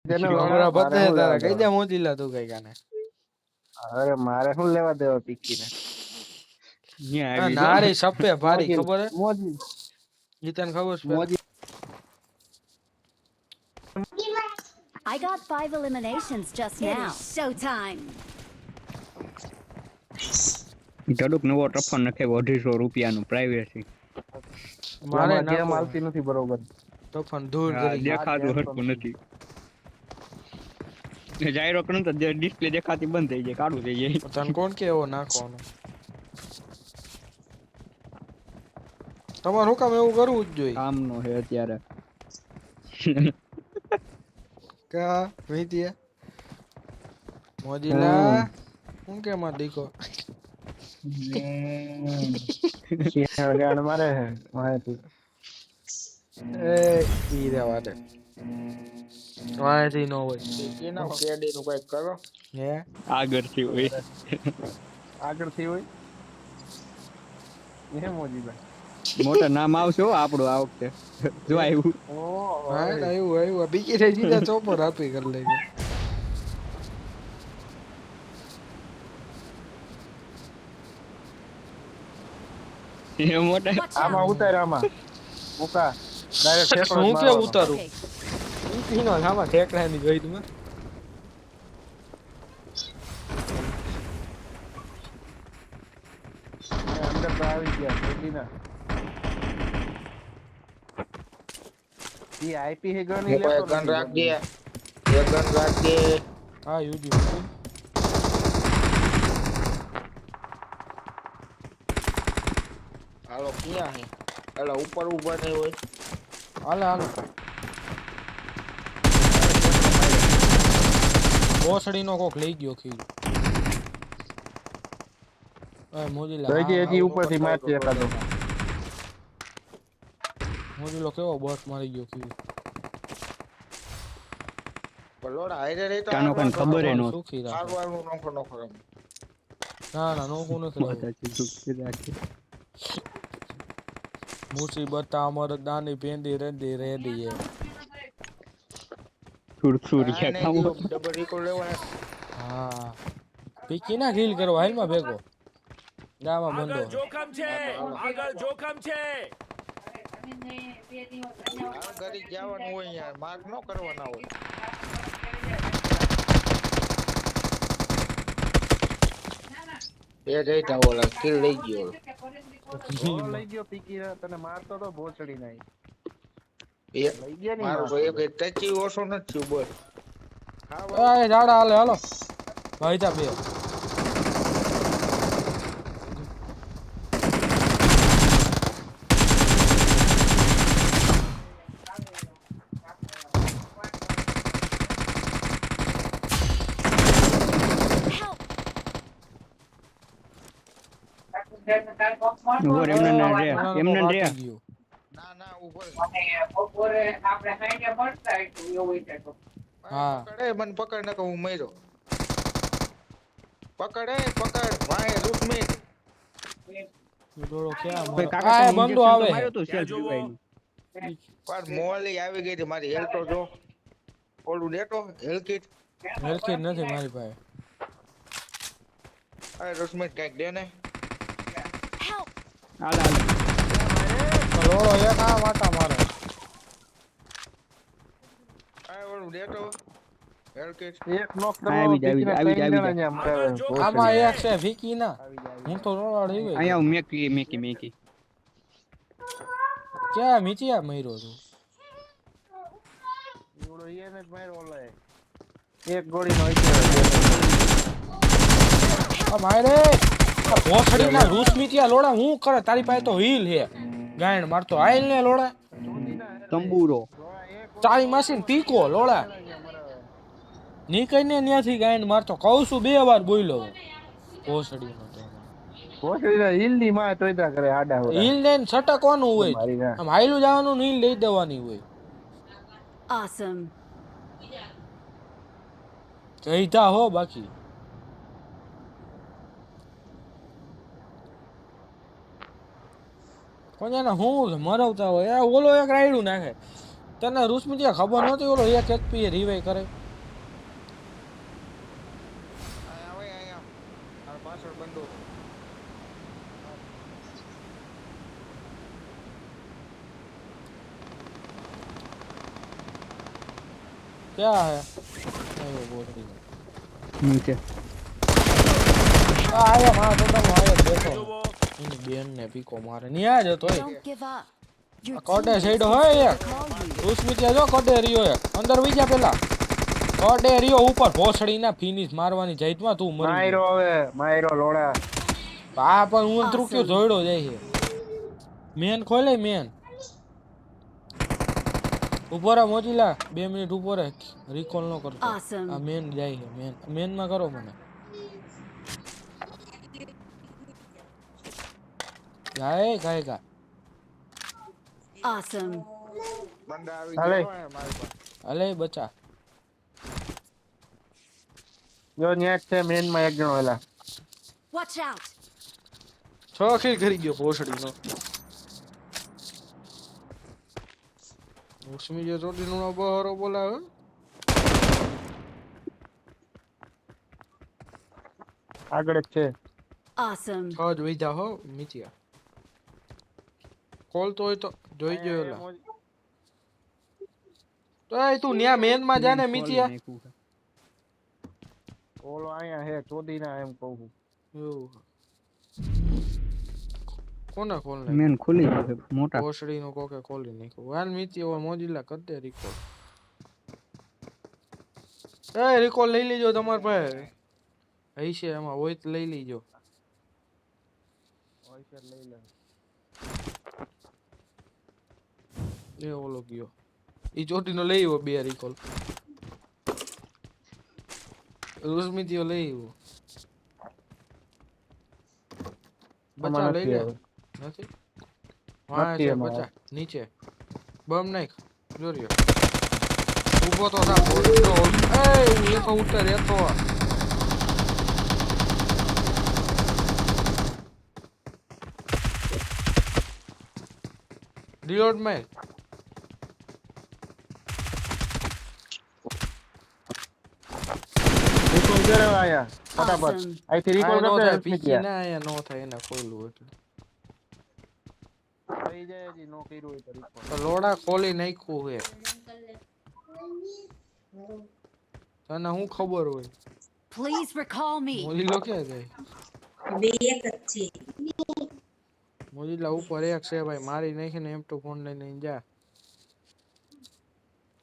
તેને લોડા હમણાં મારે પતે શું તારા લેવા કઈ દે દેવા મોજીલા તું કઈ કાને અરે મારે શું લેવા દેવા પીકી ને ન્યા આ આવી જો નારી સપે ભારી મોજી ખબર હે મોજી ઈ તને ખબર છે પેલા મોજી I got 5 eliminations just now. It is showtime. જડુક નવો ટફન નખાવ્યો 250 રૂપિયાનું પ્રાઇવેસી. મારે આમાં ગેમ નાખો હાલતી નથી બરોબર તો પણ દૂર હા કરી દેખાતું હરખું નથી. જાયરો કરું તો ડિસ્પ્લે દેખાતી બંધ થઈ જાય, કાળું થઈ જાય. તને કોણ કે એવો નાખવાનો તમારે હું કામ એવું કરવું જ જોઈએ કામનો હે અત્યારે. કા વહીતી મોજીલા હું કે માં દીકો ગાડ મારે હે માહિતી એ ઈ રેવા દે વાયથી નો હોય કેના કેડી નું કઈક કરો હે આગળથી હોય આગળથી હોય એ મોજીભાઈ મોટા નામ આવશે હો આપણું આ વખતે. જો આવ્યું ઓ હા આવ્યું બીજી થઈ સીધા ચોપર આપી કરી લેજો એ મોટા Watch આમાં out. ઉતાર આમાં મુકા ડાયરેક્ટ ઠેકડો હું જ કે મારવાનો. ઉતારું Okay. ઈનો સામા ઠેકડાની જોઈ તમે અંદર તો આવી ગયા મોજીના ઈ આઈપી હે ગન ઈ લેતો ગન રાખજે એક ગન રાખજે હા યુજી હાલો ક્યાં હે એલા ઉપર ઉભા નહીં હોય હાલે હાલે બોસડીનો કોક લઈ ગયો ખી એ મોજીલા હજી ઉપરથી મારતી એકાદો મોજીલો કેવો બોસ મારી ગયો ખી બલોડા હાઈરે રહી તો કાનો કાન ખબર હે નો સુખી રાખે હારવાનું નોખો નોખો રમ ના ના નોકું નથી રહેવું. માતાજી સુખી રાખે. મુસીબત અમરદાની પેંડી રેડી રેડી હે સુરસુરિયા કામ ડબલ રિકોલ લેવા હા પીકી ના ગીલ કરો હાલમાં ભેગો ગામાં બંધો જોખમ છે આગળ જોખમ છે આ ઘરી જવાનું હોય યાર માર્ક નો કરવાના હોય એ જઈતા ઓલા કિલ લઈ ગયો ગોળો લઈ ગયો પીકી તને મારતો તો ભોસડી નહીં એ લઈ ગયા ની મારો ભાઈ એક ટચી ઓછો નથી થયું બોલ એ જાડા હાલે હાલો ભાઈ તા બે Help. ઓર એમને ના રે એમને રે ના ના ઉપર હા. પકડે મને પકડ ને હું મર્યો પકડ ભાઈ રૂટમીટ ડોળો ક્યાં ભાઈ મારો કાકા આ બંદો આવે માર્યો તો સેલ્ફ રિવાઈવ. પણ મોલી આવી ગઈ હતી મારી હેલ્થ તો જો ઓલું લેતો હેલ્થ કિટ હેલ્થકેટ નથી મારી પાસે અરે રૂટમીટ કઈક દે ને Help. હાલ હાલ ડોળો એક આ માટા મારે અરે ઓલું લેતો હેલ્થ કિટ એક નોક આવી જા, આવી જા, આવી જા, આવી જા. આમાં એક છે ફીકી ના હું તો રોડા રહી ગઈ અહીંયા હું મેકી ક્યાં મીચિયા મર્યો છું એક ગોળી નો આ મારે આ ભોસડી ના રૂસ મીચિયા લોડા હું કરે તારી પાસે તો હીલ હે ગાયણ મારતો આઈલ ને લોડા તંબુરો તારી માસીન પીકો લોડા નીકળીને ત્યાંથી ગાયણ મારતો કહું છું 2 વાર બોલ્યો ભોસડી નો ભોસડી ના હિલ ની માં તોયતા કરે આડા હોડા હીલ લઈને છટકવાનું હોય મારી ના આમ હાઈલું જવાનું નીલ લઈ દેવાની હોય Awesome. જઈતા હો બાકી કોને હું મરવતા હોય ઓલો એક રાયડું નાખે તને રૂસમિતિયા ખબર નહોતી ઓલો એક પીએ રિવાઈ કરે પાછળ બંધો क्या है नहीं वो बोल रही है નીચે आया मां तो तुम आया देखो જુઓ इन बेन ने पीको मारे नहीं आ जो तोय Don't give up. Your કોડે teammates side will હોય એક call you. દુશ્મિત્યા જો કોડે રહ્યો એક અંદર વઈ જા પેલા કોડે રહ્યો ઉપર ભોસડીના ફિનિશ મારવાની જાઈતમાં તું મરી માયરો હવે માયરો લોડા ગયો આ પણ હું ત્રુક્યો જોડ્યો જાય છે મેન ખોલે મેન ઉપર આ મોજીલા 2 મિનિટ ઉપર રિકોલ નો કરતો Awesome. આ મેન જાય છે મેન માં કરો મને જાય કાય કા Awesome. બંધ આવી હાલે. ગયો હે મારી પાસે અલે બચા જો ન્યા છે મેન માં એક જણો એલા Watch out. છ ખીલ કરી ગયો ભોસડીનો ઉસ્મી જે ચોટીનો બહારો બોલાવે આગળ જ છે Awesome. છ જ વૈધા હો મિતિયા કોલ તો હોય તો જોઈ ગયો એલા તો એ તું ન્યા મેન માં જા ને મિતિયા નાખ્યું છે. ઓલો અહીંયા હે ચોદીના એમ કહું છું એવું કોને કોલ ને મેન ખુલી ગયું છે મોટા ભોસડી નો કોકે ખોલી નાખ્યો હાલ મિતિયા મોજીલા કર દે રિકોલ એ રિકોલ લઈ લેજો તમાર પાસે હશે એમાં હોય તો લઈ લેજો ઓયસર લઈ લે એ ઓલો ગયો ઈ ચોટીનો લઈ આવ્યો 2 રિકોલ રૂસમિતિયો લઈ આવ્યો બચા આમાં લઈ લે નથી નથી હા નથી છે એમાં. બચા નીચે બમ નાખ જોરિયો ઊભો તો થા બોલતો એ તો ઉતર એ તો રિલોડ મેં રિકોલ કરે આયા ફટાફટ Awesome. અહીંથી રિકોલ નો કરતે થાય પીકી સ્મિતિયા ના આયા નો થાય એના ખોલું એટલે થઈ જાય હજી નો કર્યું હોય તો રિકોલ તો લોડા ખોલી નાખ્યું હે તને હું ખબર હોય Please recall me. મોજીલો ક્યાં જાય બે એક જ છે મોજીલા ઉપર એક છે ભાઈ મારી નાખીને એમ તો ફોન લઈને જા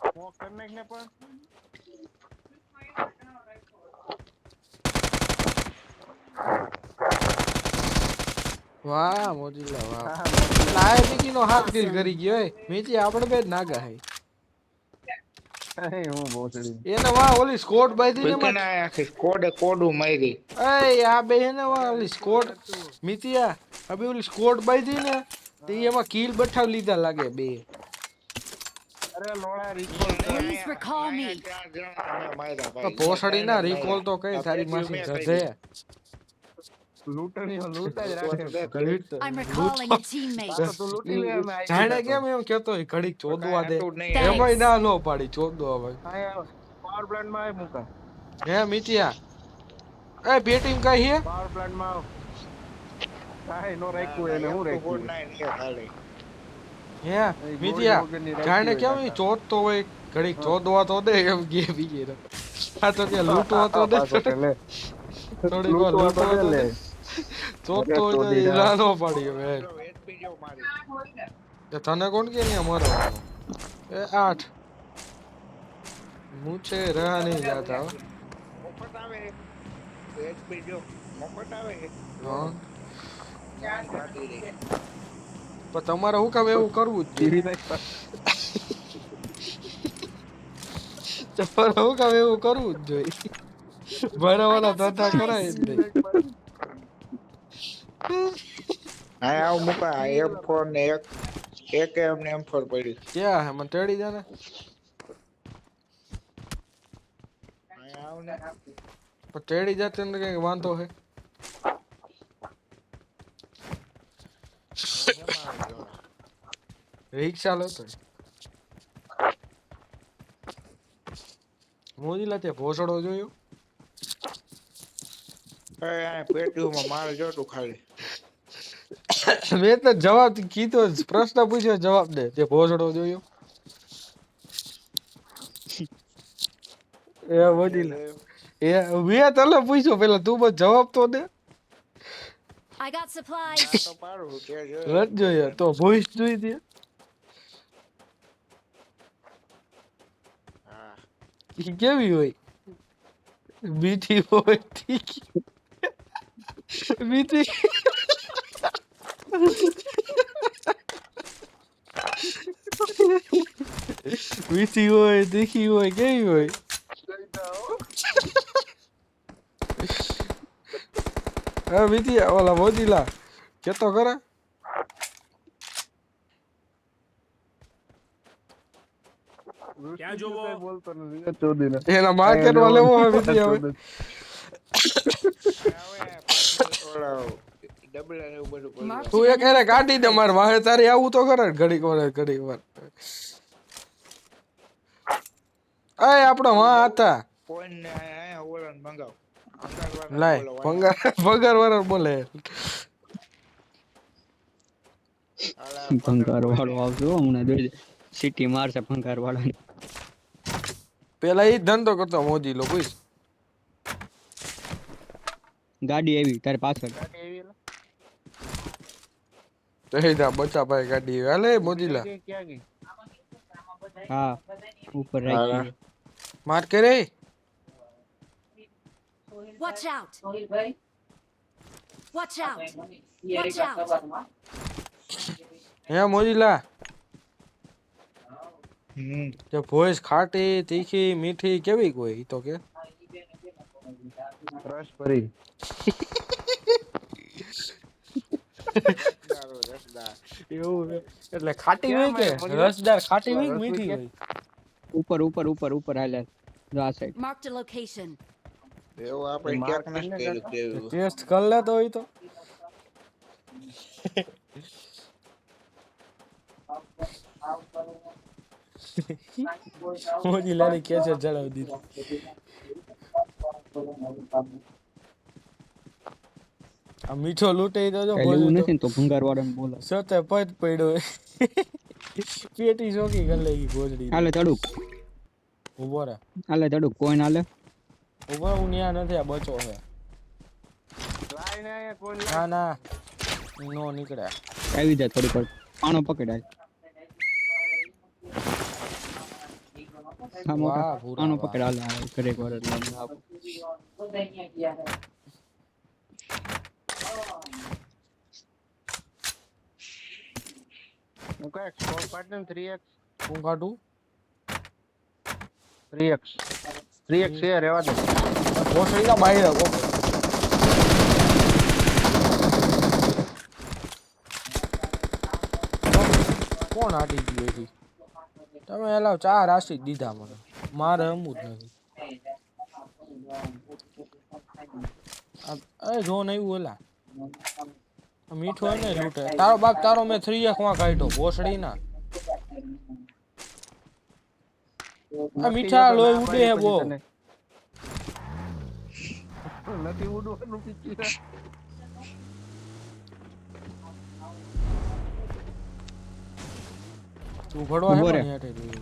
સ્મોક કર નાખ ને પણ વાહ મોજીલા વાહ હા લાય પીકી નો હાથ ડીલ કરી ગયો એ મીચી આપણે બે જ નાગા હે હું બોસડી એને વાહ ઓલી સ્કોટ બાંધી ને પીકના આખી કોડું મારી એ આ બે હે ને વાહ ઓલી સ્કોટ મિતિયા અબે ઓલી સ્કોટ બાંધી ને તે એમાં કિલ બઠાવ લીધા લાગે બે અરે લોડા રિકોલ Please recall me. તો પોસડી ના રિકોલ તો કઈ તારી માસી ગધે લૂંટણીઓ લૂંટા જ રાખે I'm recalling a teammate. તો તું લૂંટી લે અમે આવી જાણે ગયા કેમ એમ કેતો હોય ઘડીક ચોદવા દે Thanks. એમાંય ના નો પાડી ચોદવા ભાઈ અહીંયા પાવર પ્લાન્ટ માં આવી મૂકા હે મિતિયા એ બેટિંગ કઈ હે પાવર પ્લાન્ટ માં આવ કાંઈ નો રાખ્યું એને હું રાખ્યું હે મિતિયા જાણે કેમ ઈ ચોદતો હોય ઘડીક ચોદવા તો દે એમ કે બીજે આ તો કે લૂંટવા તો દે લે થોડીક વાર લૂંટવા તો દે ચોદતો હોય તો ઈ ના નો પાડી હવે એ તને કોણ કે નહીં અમારો એ 8 મુझे रहा नहीं जाता हो મફત આવે HP જો મફત આવે હા પણ તમારે હું કામ એવું કરવું જ જોઈએ તમારે હું કામ એવું કરવું જ જોઈએ ભરવાના ધંધા કરાય જ નહીં હા આવ મુકા M4 ને એક એમને M4 પડી ક્યાં હે મને તેડી જા ને આવ ને પણ તેડી જાતે ને કઈ વાંધો હે રિક્ષા લો તો મોજીલા તે ભોસડો જોયો આ પેટીઓમાં માલ જો તું ખાલી મેં તો જવાબ કીધો જ. પ્રશ્ન પૂછ્યો જવાબ દે. તે ભોસડો જોયો એ વડીલ એ મેં તને પૂછ્યો પેલા તું બસ જવાબ તો દે. I got supplies. તો પાડું કે જો નથી જોયો તો ભોઈસ જોઈ દે. હા ઈ કેવી હોય? મીઠી હોય તીખી મીઠી મીઠી હોય તીખી હોય કેવી હોય? હા મીઠી ઓલા મોજીલા કેતો ખરા ક્યાં જોવો? બોલતો નથી ચોદી ને એના માર્કેટમાં લેવો હોય મીઠી હવે ઓલા ડબલ ને એવું બધું બોલ Marked તું એક એને કાઢી દે માર વાહે તારી આવું તો કરે ઘડીક વાર અય આપણો માં હતા કોઈને આયા ઓલા મંગાવ લાય ભંગાર વાળા બોલે ભંગાર વાળો આવજો હમણાં જોઈ સિટી મારશે ભંગાર વાળા. પેલા ઈ ધંધો કરતો મોદી લો પૂછ. ગાડી આવી તારે પાછળ. એડા બચ્ચા ભાઈ ગાડી હાલે મોદીલા ક્યાં ગઈ હા ઉપર રાખી. માર કે રે Watch out. Watch out. Watch out. હે મોદીલા હમ તે ભોઈસ ખાટી તીખી મીઠી કેવી કોઈ ઈ તો કે રસ ભરી રસદાર એવું એટલે ખાટી હોય કે રસદાર ખાટી હોય કે મીઠી હોય? ઉપર ઉપર ઉપર ઉપર હાલ્યા જો આ સાઈડ. Marked a location. એવું આપણે ક્યાંક ના કર્યું કેવું ટેસ્ટ કર લે તો હોય તો મોદી લારી કેસે જણાવી દીધું. આ મીઠો લૂટે તો જો કાંઈ લેવું નથી ને તો ભંગાર વાળાને બોલો. સતે પદ પડ્યો પેટી શોકી કરી લઈ ગોજડી હાલે તડુક ઉભો રે હાલે તડુક કોઈ ના હાલે. ઉભો હું ન્યા નથી આ બચો છે લાઈને આયા કોઈ ના ના નો નીકળ્યા આવી જાય થોડીક વાર પાણો પકડાય. હા મોટા વાહ, ભૂરા, પાણો વાહ. પકડ હાલે ઘરે ઘરે લઈને આવ. હું કઈ સ્કોર પાર્ટનર 3x હું કાઢું 3x છે રેવા દે ભોસડી ના બાઈ રાખો કોણ આટી ગયું એથી તમે એલા ચાર રાશી જ દીધા મને મારે હમું જ નથી અરે જો નહીં ઓલા મીઠો ને લૂટે તારો બાપ તારો મેં 3x માં કાઢ્યો ભોસડી ના આ મીઠા લોહી ઉડે હે બહુ નથી ઉડવાનું પીકી તું ભડવા ઉભો હે રે. ને હેઠે જોઈ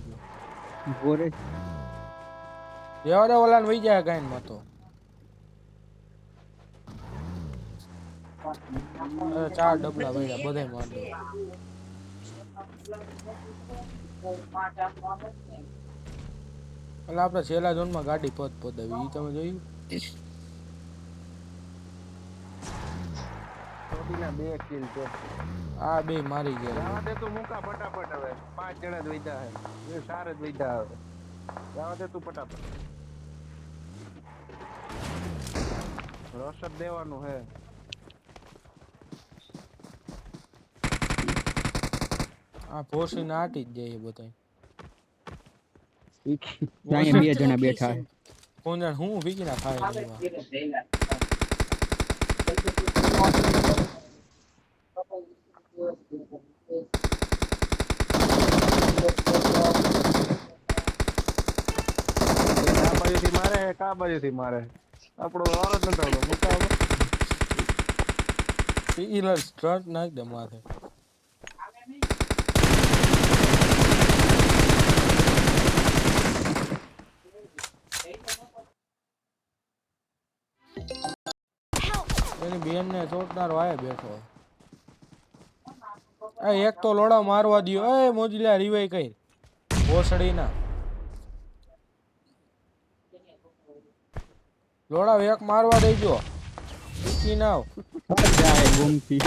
ગોરે દેવાડે ઓલાને વઈ જાય કાઈ માં તો અરે ચાર ડબલા વળ્યા બધાય માર દો એટલે આપણે છેલ્લા ઝોનમાં ગાડી પદ પદાવી ઈ તમે જોયું ચોટીના 2 કિલ છે આ બે મારી ગયા જવા દે તું મુકા ફટાફટ હવે 5 જણા જ વૈધા હે એ 4 જ વૈધા હવે જવા દે તું ફટાફટ રસ જ દેવાનું હે આ ભોસી ને આટી જ જાય બધાય અહીંયા બે જણા બેઠા છે. કોણ જાણે હું ભીગી ના ખાય લેવા કા બાજુથી મારે આપણો વાર જ નતો આવતો મુકાવો ઈલર સ્ટ્રટ નાખ દે માથે એની બેન ને ચોટનાર વાય બેઠો એક તો લોડા મારવા દયો એ મોજલા રીવાઈ કઈ ભોસડી ના લોડા એક મારવા દેજો ઈ નાવ જાય ગુમથી